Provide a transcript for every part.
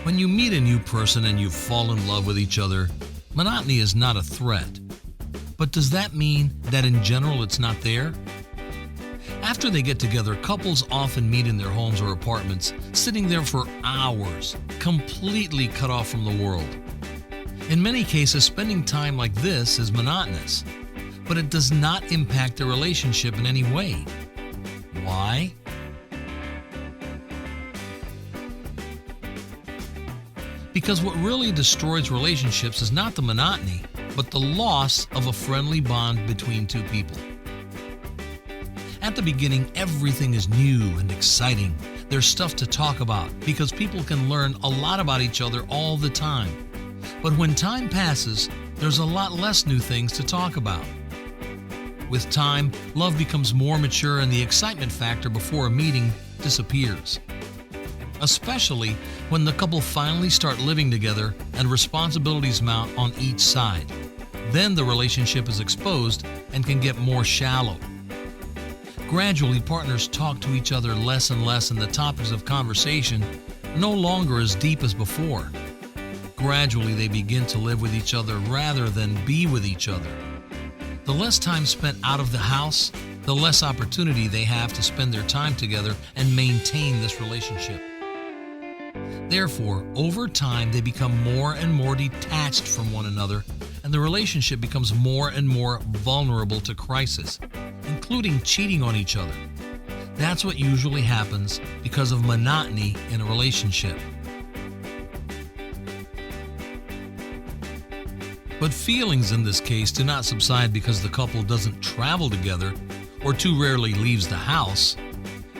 When you meet a new person and you fall in love with each other, monotony is not a threat. But does that mean that in general it's not there? After they get together, couples often meet in their homes or apartments, sitting there for hours, completely cut off from the world. In many cases, spending time like this is monotonous, but it does not impact the relationship in any way. Why? Because what really destroys relationships is not the monotony, but the loss of a friendly bond between two people. At the beginning, everything is new and exciting. There's stuff to talk about because people can learn a lot about each other all the time. But when time passes, there's a lot less new things to talk about. With time, love becomes more mature and the excitement factor before a meeting disappears. Especially when the couple finally start living together and responsibilities mount on each side. Then the relationship is exposed and can get more shallow. Gradually, partners talk to each other less and less, and the topics of conversation are no longer as deep as before. Gradually, they begin to live with each other rather than be with each other. The less time spent out of the house, the less opportunity they have to spend their time together and maintain this relationship. Therefore, over time, they become more and more detached from one another, and the relationship becomes more and more vulnerable to crisis, including cheating on each other. That's what usually happens because of monotony in a relationship. But feelings in this case do not subside because the couple doesn't travel together or too rarely leaves the house,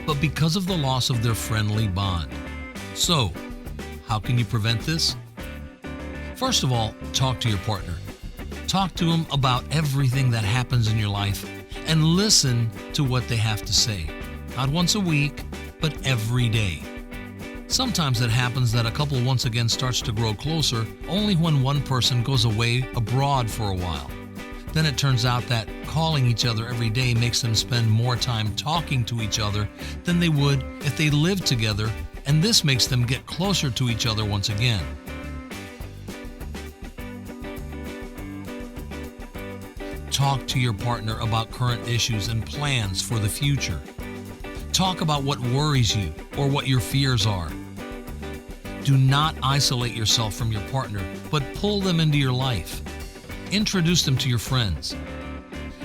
but because of the loss of their friendly bond. So, how can you prevent this? First of all, talk to your partner. Talk to them about everything that happens in your life and listen to what they have to say. Not once a week, but every day. Sometimes it happens that a couple once again starts to grow closer only when one person goes away abroad for a while. Then it turns out that calling each other every day makes them spend more time talking to each other than they would if they lived together, and this makes them get closer to each other once again. Talk to your partner about current issues and plans for the future. Talk about what worries you or what your fears are. Do not isolate yourself from your partner, but pull them into your life. Introduce them to your friends.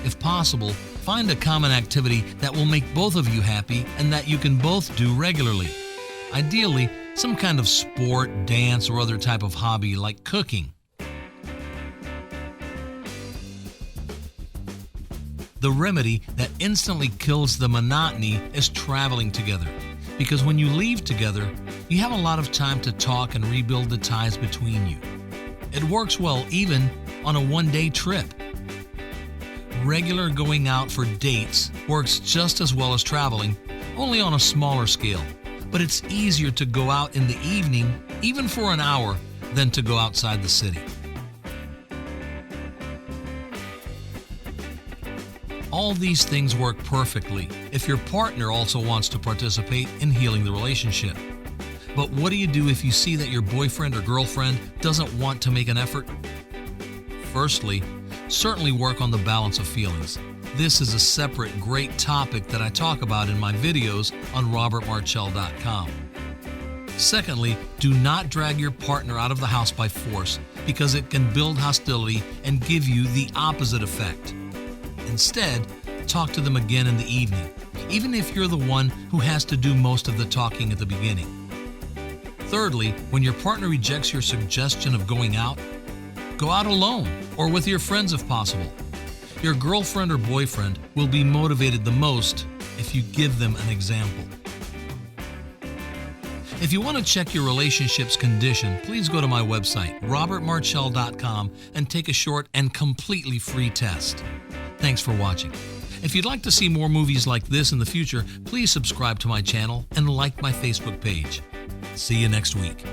If possible, find a common activity that will make both of you happy and that you can both do regularly. Ideally, some kind of sport, dance, or other type of hobby like cooking. The remedy that instantly kills the monotony is traveling together, because when you leave together, you have a lot of time to talk and rebuild the ties between you. It works well even on a one-day trip. Regular going out for dates works just as well as traveling, only on a smaller scale. But it's easier to go out in the evening, even for an hour, than to go outside the city. All these things work perfectly if your partner also wants to participate in healing the relationship. But what do you do if you see that your boyfriend or girlfriend doesn't want to make an effort? Firstly, certainly work on the balance of feelings. This is a separate great topic that I talk about in my videos on robertmarchell.com. Secondly, do not drag your partner out of the house by force because it can build hostility and give you the opposite effect. Instead, talk to them again in the evening, even if you're the one who has to do most of the talking at the beginning. Thirdly, when your partner rejects your suggestion of going out, go out alone or with your friends if possible. Your girlfriend or boyfriend will be motivated the most if you give them an example. If you want to check your relationship's condition, please go to my website, robertmarchell.com, and take a short and completely free test. Thanks for watching. If you'd like to see more movies like this in the future, please subscribe to my channel and like my Facebook page. See you next week.